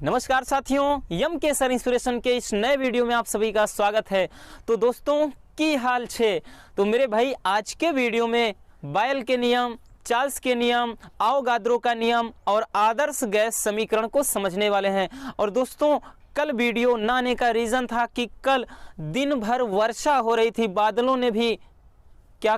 नमस्कार साथियों, यम के सर इंस्पिरेशन के इस नए वीडियो में आप सभी का स्वागत है। तो दोस्तों की हाल छे। तो मेरे भाई आज के वीडियो में बायल के नियम, चार्ल्स के नियम, आवोगाद्रो का नियम और आदर्श गैस समीकरण को समझने वाले हैं। और दोस्तों कल वीडियो ना आने का रीज़न था कि कल दिन भर वर्षा हो रही थी, बादलों ने भी क्या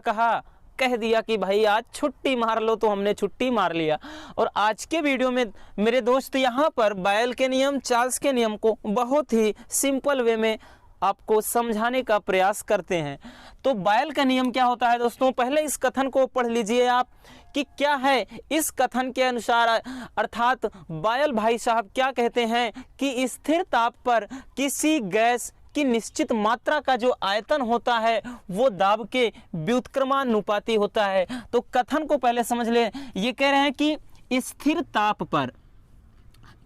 कह दिया कि भाई आज छुट्टी मार लो, तो हमने छुट्टी मार लिया। और आज के वीडियो में मेरे दोस्त यहाँ पर बायल के नियम, चार्ल्स के नियम को बहुत ही सिंपल वे में आपको समझाने का प्रयास करते हैं। तो बायल का नियम क्या होता है दोस्तों, पहले इस कथन को पढ़ लीजिए आप कि क्या है। इस कथन के अनुसार अर्थात बायल भाई साहब क्या कहते हैं कि स्थिर ताप पर किसी गैस की निश्चित मात्रा का जो आयतन होता है वो दाब के व्युत्क्रमानुपाती होता है। तो कथन को पहले समझ ले। ये कह रहे हैं कि स्थिर ताप पर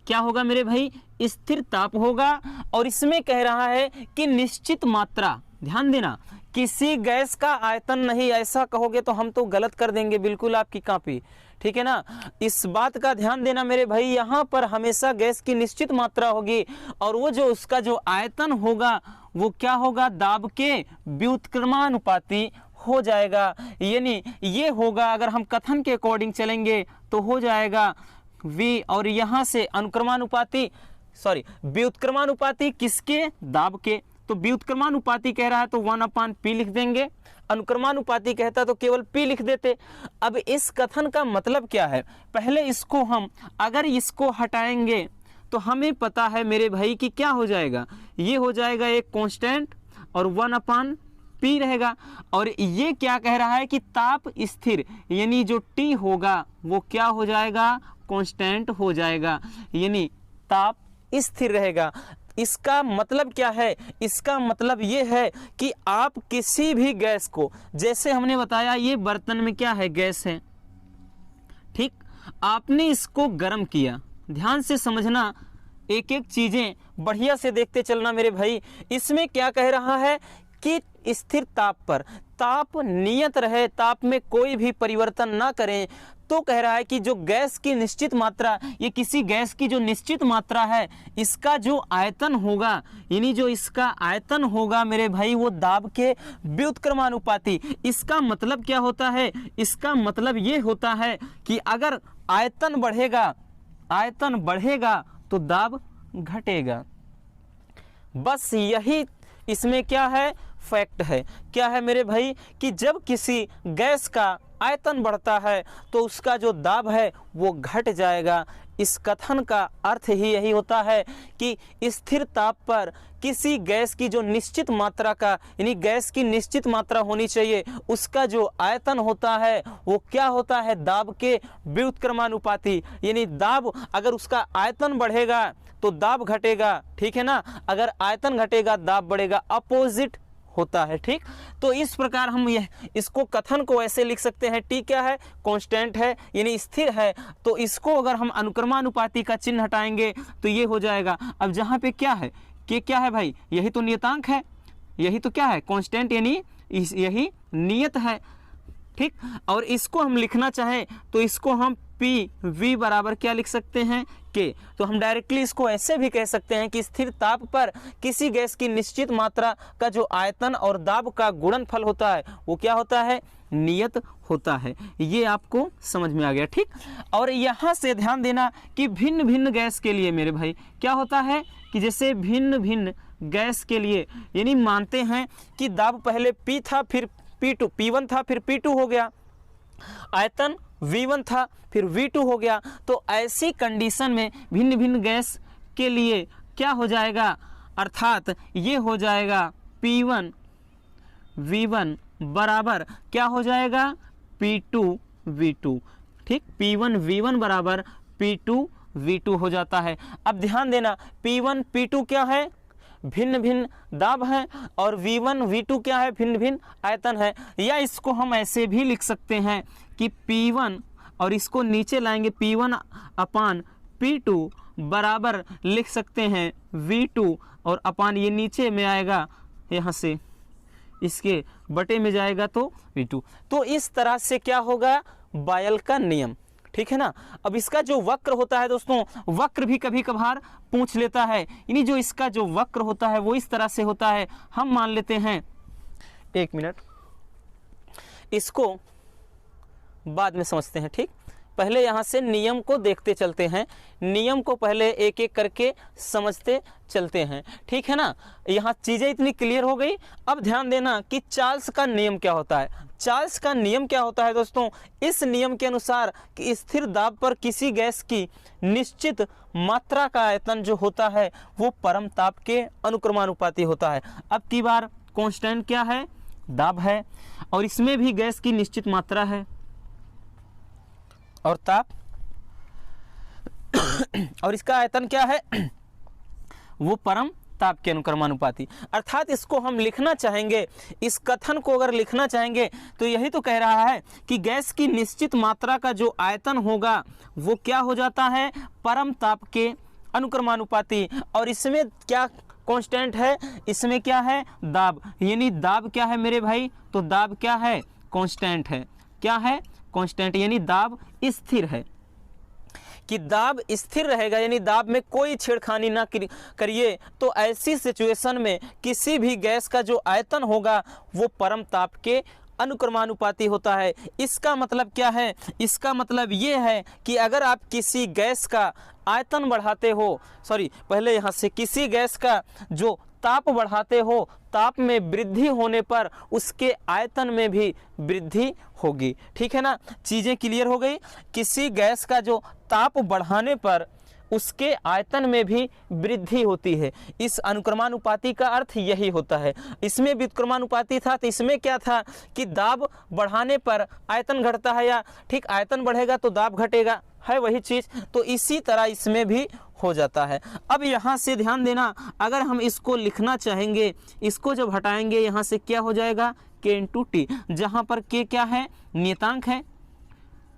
क्या होगा मेरे भाई, स्थिर ताप होगा। और इसमें कह रहा है कि निश्चित मात्रा, ध्यान देना, किसी गैस का आयतन नहीं। ऐसा कहोगे तो हम तो गलत कर देंगे बिल्कुल आपकी कॉपी, ठीक है ना। इस बात का ध्यान देना मेरे भाई, यहाँ पर हमेशा गैस की निश्चित मात्रा होगी और वो जो उसका जो आयतन होगा वो क्या होगा, दाब के व्युत्क्रमानुपाती हो जाएगा। यानी ये होगा, अगर हम कथन के अकॉर्डिंग चलेंगे तो हो जाएगा V, और यहाँ से अनुक्रमानुपाती व्युत्क्रमानुपाती किसके, दाब के। तो व्युत्क्रमानुपाती कह रहा है तो 1/P लिख देंगे, अनुक्रमानुपाती कहता तो केवल P लिख देते। अब इस कथन का मतलब क्या है, पहले इसको हम अगर इसको हटाएंगे तो हमें पता है मेरे भाई कि क्या हो जाएगा, ये हो जाएगा एक कांस्टेंट और 1/P रहेगा। और ये क्या कह रहा है कि ताप स्थिर, यानी जो T होगा वो क्या हो जाएगा, कांस्टेंट हो जाएगा, यानी ताप स्थिर रहेगा। इसका मतलब क्या है, इसका मतलब ये है कि आप किसी भी गैस को, जैसे हमने बताया ये बर्तन में क्या है, गैस है, ठीक, आपने इसको गर्म किया। ध्यान से समझना, एक एक चीजें बढ़िया से देखते चलना मेरे भाई। इसमें क्या कह रहा है कि स्थिर ताप पर ताप नियत रहे, ताप में कोई भी परिवर्तन ना करें। तो कह रहा है कि जो गैस की निश्चित मात्रा, ये किसी गैस की जो निश्चित मात्रा है, इसका जो आयतन होगा, यानी जो इसका आयतन होगा मेरे भाई वो दाब के व्युत्क्रमानुपाती। इसका मतलब क्या होता है, इसका मतलब ये होता है कि अगर आयतन बढ़ेगा तो दाब घटेगा। बस यही इसमें क्या है, फैक्ट है। क्या है मेरे भाई कि जब किसी गैस का आयतन बढ़ता है तो उसका जो दाब है वो घट जाएगा। इस कथन का अर्थ ही यही होता है कि स्थिर ताप पर किसी गैस की जो निश्चित मात्रा का, यानी गैस की निश्चित मात्रा होनी चाहिए, उसका जो आयतन होता है वो क्या होता है, दाब के व्युत्क्रमानुपाती। यानी दाब, अगर उसका आयतन बढ़ेगा तो दाब घटेगा, ठीक है ना। अगर आयतन घटेगा दाब बढ़ेगा, अपोजिट होता है, ठीक। तो इस प्रकार हम इसको कथन को ऐसे लिख सकते हैं। T क्या है, कांस्टेंट है, यानी स्थिर है। तो इसको अगर हम अनुक्रमानुपाती का चिन्ह हटाएंगे तो ये हो जाएगा। अब जहाँ पे क्या है, K क्या है भाई, यही तो नियतांक है, यही तो क्या है, कांस्टेंट, यानी यही नियत है, ठीक। और इसको हम लिखना चाहें तो इसको हम PV बराबर क्या लिख सकते हैं, K। तो हम डायरेक्टली इसको ऐसे भी कह सकते हैं कि स्थिर ताप पर किसी गैस की निश्चित मात्रा का जो आयतन और दाब का गुणनफल होता है वो क्या होता है, नियत होता है। ये आपको समझ में आ गया, ठीक। और यहाँ से ध्यान देना कि भिन्न भिन्न गैस के लिए मेरे भाई क्या होता है कि जैसे भिन्न भिन्न गैस के लिए, यानी मानते हैं कि दाब पहले P था, फिर P1 था, फिर P2 हो गया, आयतन V1 था, फिर V2 हो गया। तो ऐसी कंडीशन में भिन्न भिन्न गैस के लिए क्या हो जाएगा, अर्थात ये हो जाएगा P1 V1 बराबर क्या हो जाएगा, P2 V2, ठीक। P1 V1 बराबर P2 V2 हो जाता है। अब ध्यान देना, P1 P2 क्या है, भिन्न भिन्न दाब है, और V1 V2 क्या है, भिन्न भिन्न आयतन है। या इसको हम ऐसे भी लिख सकते हैं कि P1, और इसको नीचे लाएंगे, P1/P2 बराबर लिख सकते हैं V2, और अपान ये नीचे में आएगा, यहाँ से इसके बटे में जाएगा तो V2। तो इस तरह से क्या होगा, बायल का नियम, ठीक है ना। अब इसका जो वक्र होता है दोस्तों, वक्र भी कभी कभार पूछ लेता है, यानी जो इसका जो वक्र होता है वो इस तरह से होता है। हम मान लेते हैं, एक मिनट, इसको बाद में समझते हैं, ठीक। पहले यहाँ से नियम को देखते चलते हैं, नियम को पहले एक एक करके समझते चलते हैं, ठीक है ना। यहाँ चीज़ें इतनी क्लियर हो गई। अब ध्यान देना कि चार्ल्स का नियम क्या होता है। चार्ल्स का नियम क्या होता है दोस्तों, इस नियम के अनुसार कि स्थिर दाब पर किसी गैस की निश्चित मात्रा का आयतन जो होता है वो परम ताप के अनुक्रमानुपाती होता है। अब की बार कांस्टेंट क्या है, दाब है, और इसमें भी गैस की निश्चित मात्रा है और ताप, और इसका आयतन क्या है, वो परम ताप के अनुक्रमानुपाती। अर्थात इसको हम लिखना चाहेंगे, इस कथन को अगर लिखना चाहेंगे तो यही तो कह रहा है कि गैस की निश्चित मात्रा का जो आयतन होगा वो क्या हो जाता है, परम ताप के अनुक्रमानुपाती। और इसमें क्या कांस्टेंट है, इसमें क्या है, दाब, यानी दाब क्या है मेरे भाई, तो दाब क्या है, कांस्टेंट है। क्या है, कांस्टेंट, यानी दाब स्थिर है, कि दाब स्थिर रहेगा, यानी दाब में कोई छेड़खानी ना करिए। तो ऐसी सिचुएशन में किसी भी गैस का जो आयतन होगा वो परम ताप के अनुक्रमानुपाती होता है। इसका मतलब क्या है, इसका मतलब ये है कि अगर आप किसी गैस का आयतन बढ़ाते हो, पहले यहाँ से किसी गैस का जो ताप बढ़ाते हो, ताप में वृद्धि होने पर उसके आयतन में भी वृद्धि होगी, ठीक है ना। चीज़ें क्लियर हो गई। किसी गैस का जो ताप बढ़ाने पर उसके आयतन में भी वृद्धि होती है। इस अनुक्रमानुपाती का अर्थ यही होता है। इसमें व्युत्क्रमानुपाती था तो इसमें क्या था कि दाब बढ़ाने पर आयतन घटता है, या ठीक आयतन बढ़ेगा तो दाब घटेगा, है वही चीज़। तो इसी तरह इसमें भी हो जाता है। अब यहाँ से ध्यान देना, अगर हम इसको लिखना चाहेंगे, इसको जब हटाएंगे यहाँ से क्या हो जाएगा, K × T, जहाँ पर K क्या है, नियतांक है,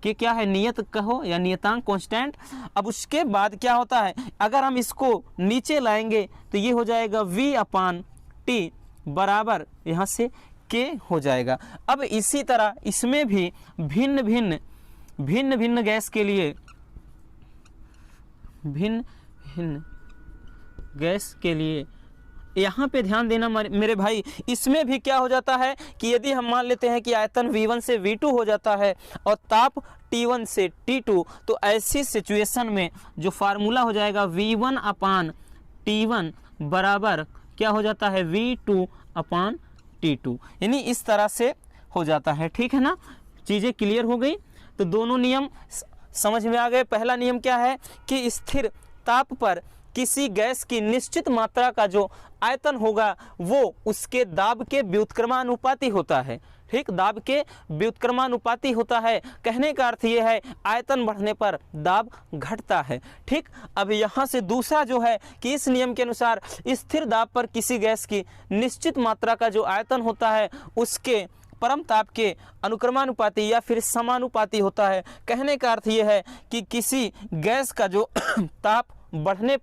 K क्या है, नियत कहो या नियतांक, कांस्टेंट। अब उसके बाद क्या होता है, अगर हम इसको नीचे लाएंगे तो ये हो जाएगा V/T बराबर यहाँ से K हो जाएगा। अब इसी तरह इसमें भी भिन्न भिन्न गैस के लिए, भिन्न गैस के लिए यहाँ पे ध्यान देना मेरे भाई। इसमें भी क्या हो जाता है कि यदि हम मान लेते हैं कि आयतन V1 से V2 हो जाता है और ताप T1 से T2, तो ऐसी सिचुएशन में जो फार्मूला हो जाएगा V1/T1 बराबर क्या हो जाता है, V2/T2, यानी इस तरह से हो जाता है, ठीक है ना। चीज़ें क्लियर हो गई। तो दोनों नियम समझ में आ गए। पहला नियम क्या है कि स्थिर ताप पर किसी गैस की निश्चित मात्रा का जो आयतन होगा वो उसके दाब के व्युत्क्रमानुपाती होता है, ठीक, दाब के व्युत्क्रमानुपाती होता है। कहने का अर्थ ये है आयतन बढ़ने पर दाब घटता है, ठीक। अब यहाँ से दूसरा जो है कि इस नियम के अनुसार स्थिर दाब पर किसी गैस की निश्चित मात्रा का जो आयतन होता है उसके परम ताप के अनुक्रमानुपाती या फिर समानुपाती होता है। कहने का अर्थ यह है कि किसी गैस का जो ताप बढ़ने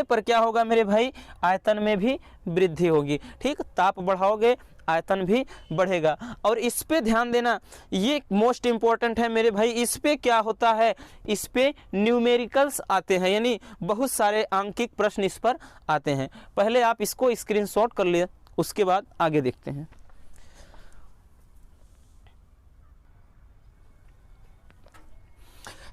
पर क्या होगा मेरे भाई, आयतन में भी वृद्धि होगी, ठीक। ताप बढ़ाओगे आयतन भी बढ़ेगा। और इस पे ध्यान देना, ये मोस्ट इम्पोर्टेंट है मेरे भाई। इस पे क्या होता है, इस पे न्यूमेरिकल्स आते हैं, यानी बहुत सारे आंकिक प्रश्न इस पर आते हैं। पहले आप इसको स्क्रीनशॉट कर लिए, उसके बाद आगे देखते हैं।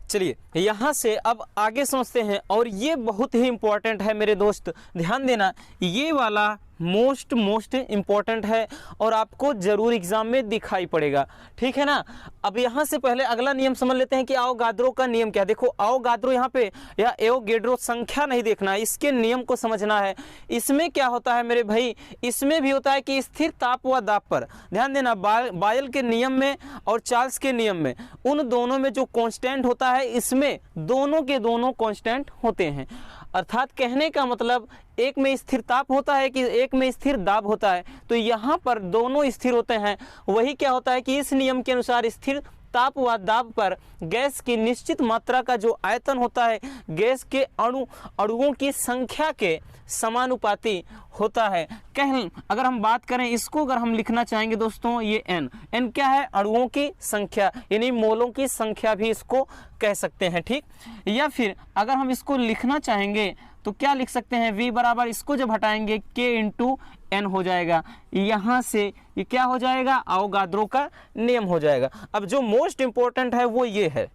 चलिए यहाँ से अब आगे समझते हैं, और ये बहुत ही इम्पोर्टेंट है मेरे दोस्त, ध्यान देना। ये वाला मोस्ट इम्पॉर्टेंट है और आपको जरूर एग्जाम में दिखाई पड़ेगा, ठीक है ना। अब यहाँ से पहले अगला नियम समझ लेते हैं कि आओगाद्रो का नियम क्या है। देखो आओगाद्रो यहाँ पे या एवोगैड्रो संख्या नहीं देखना है, इसके नियम को समझना है। इसमें क्या होता है मेरे भाई, इसमें भी होता है कि स्थिर ताप व दाब पर, ध्यान देना, बायल के नियम में और चार्ल्स के नियम में, उन दोनों में जो कांस्टेंट होता है इसमें दोनों के दोनों कांस्टेंट होते हैं। अर्थात कहने का मतलब एक में स्थिर ताप होता है कि एक में स्थिर दाब होता है, तो यहाँ पर दोनों स्थिर होते हैं। वही क्या होता है कि इस नियम के अनुसार स्थिर ताप व दाब पर गैस की निश्चित मात्रा का जो आयतन होता है गैस के अणुओं की संख्या के समानुपाती होता है। अगर हम बात करें इसको, अगर हम लिखना चाहेंगे दोस्तों, ये n क्या है? अणुओं की संख्या यानी मोलों की संख्या भी इसको कह सकते हैं, ठीक। या फिर अगर हम इसको लिखना चाहेंगे तो क्या लिख सकते हैं? v बराबर, इसको जब हटाएंगे k इंटू n हो जाएगा। यहाँ से ये क्या हो जाएगा? अवोगाद्रो का नियम हो जाएगा। अब जो मोस्ट इंपॉर्टेंट है वो ये है,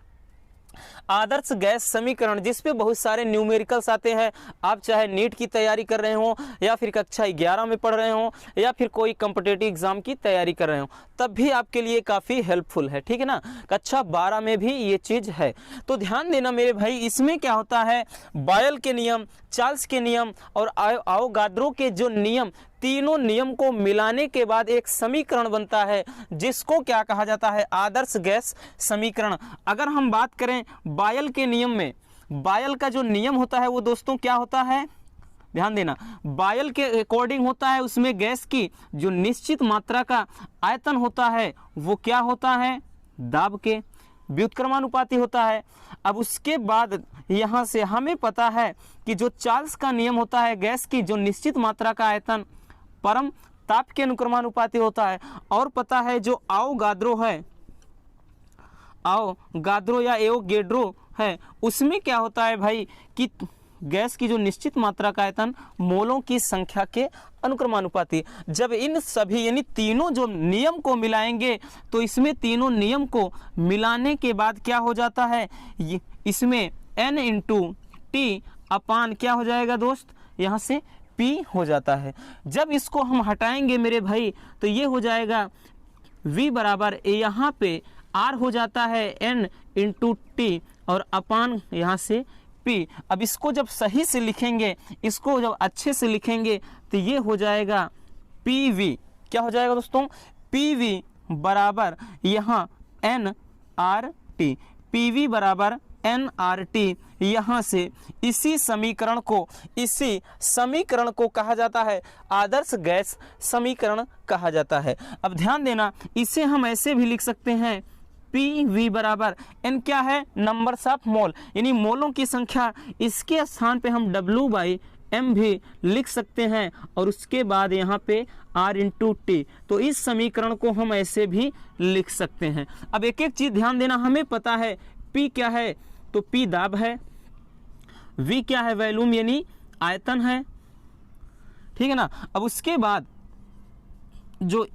आदर्श गैस समीकरण, जिस पे बहुत सारे न्यूमेरिकल्स आते हैं। आप चाहे नीट की तैयारी कर रहे हो या फिर कक्षा 11 में पढ़ रहे हो या फिर कोई कॉम्पिटिटिव एग्जाम की तैयारी कर रहे हो, तब भी आपके लिए काफ़ी हेल्पफुल है, ठीक है ना। कक्षा 12 में भी ये चीज़ है। तो ध्यान देना मेरे भाई, इसमें क्या होता है, बॉयल के नियम, चार्ल्स के नियम और अवोगाद्रो के जो नियम, तीनों नियम को मिलाने के बाद एक समीकरण बनता है जिसको क्या कहा जाता है? आदर्श गैस समीकरण। अगर हम बात करें बॉयल के नियम में, बॉयल का जो नियम होता है वो दोस्तों क्या होता है? ध्यान देना, बॉयल के अकॉर्डिंग होता है, उसमें गैस की जो निश्चित मात्रा का आयतन होता है वो क्या होता है? दाब के व्युत्क्रमानुपाती होता है। अब उसके बाद यहाँ से हमें पता है कि जो चार्ल्स का नियम होता है, गैस की जो निश्चित मात्रा का आयतन परम ताप के अनुक्रमानुपाती होता है। और पता है जो अवोगाद्रो है, अवोगाद्रो या एवोगैड्रो है, उसमें क्या होता है भाई कि गैस की जो निश्चित मात्रा का आयतन मोलों की संख्या के अनुक्रमानुपाती। जब इन सभी यानी तीनों जो नियम को मिलाएंगे तो इसमें तीनों नियम को मिलाने के बाद क्या हो जाता है, इसमें n इंटू टी अपान क्या हो जाएगा दोस्त? यहाँ से p हो जाता है। जब इसको हम हटाएंगे मेरे भाई तो ये हो जाएगा v बराबर, यहाँ पे r हो जाता है n इंटू टी और अपान यहाँ से p। अब इसको जब सही से लिखेंगे, इसको जब अच्छे से लिखेंगे तो ये हो जाएगा pv। क्या हो जाएगा दोस्तों? pv बराबर यहाँ nRT, pv बराबर nRT। यहाँ से इसी समीकरण को कहा जाता है आदर्श गैस समीकरण कहा जाता है। अब ध्यान देना, इसे हम ऐसे भी लिख सकते हैं, PV बराबर n क्या है? नंबर्स ऑफ मोल, यानी मोलों की संख्या। इसके स्थान पे हम W/m भी लिख सकते हैं और उसके बाद यहाँ पे R इंटू टी। तो इस समीकरण को हम ऐसे भी लिख सकते हैं। अब एक एक चीज ध्यान देना, हमें पता है P क्या है, तो P दाब है, V क्या है? वॉल्यूम यानी आयतन है, ठीक है ना। अब उसके बाद जो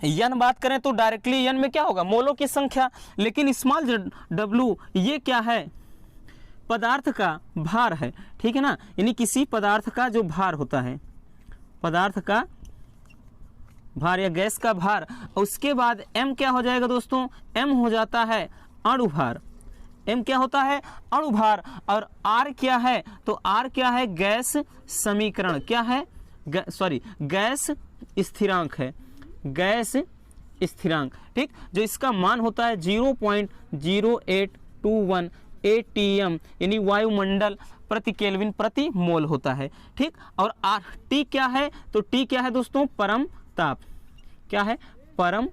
n बात करें तो डायरेक्टली n में क्या होगा? मोलों की संख्या। लेकिन स्मॉल w ये क्या है? पदार्थ का भार है, ठीक है ना। यानी किसी पदार्थ का जो भार होता है, पदार्थ का भार या गैस का भार। उसके बाद m क्या हो जाएगा दोस्तों? m हो जाता है अणुभार। m क्या होता है? अणुभार। और r क्या है? तो r क्या है? गैस समीकरण। क्या है? गैस स्थिरांक है, गैस स्थिरांक, ठीक। जो इसका मान होता है 0.0821 atm यानी वायुमंडल प्रति केल्विन प्रति मोल होता है, ठीक। और T क्या है? तो T क्या है दोस्तों? परम ताप। क्या है? परम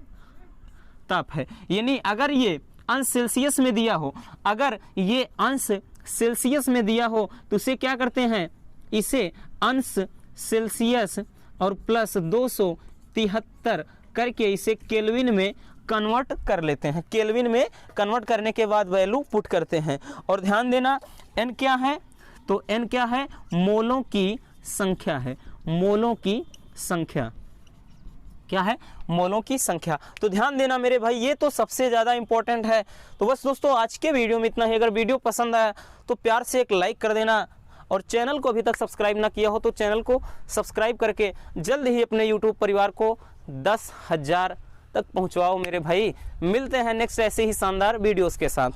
ताप है। यानी अगर ये अंश सेल्सियस में दिया हो, अगर ये अंश सेल्सियस में दिया हो तो उसे क्या करते हैं? इसे अंश सेल्सियस और प्लस 273 करके इसे केल्विन में कन्वर्ट कर लेते हैं। केल्विन में कन्वर्ट करने के बाद वैल्यू पुट करते हैं। और ध्यान देना, n क्या है? तो n क्या है? मोलों की संख्या है, मोलों की संख्या। क्या है? मोलों की संख्या। तो ध्यान देना मेरे भाई, ये तो सबसे ज़्यादा इंपॉर्टेंट है। तो बस दोस्तों आज के वीडियो में इतना ही। अगर वीडियो पसंद आया तो प्यार से एक लाइक कर देना, और चैनल को अभी तक सब्सक्राइब ना किया हो तो चैनल को सब्सक्राइब करके जल्द ही अपने यूट्यूब परिवार को 10,000 तक पहुंचवाओ मेरे भाई। मिलते हैं नेक्स्ट ऐसे ही शानदार वीडियोस के साथ।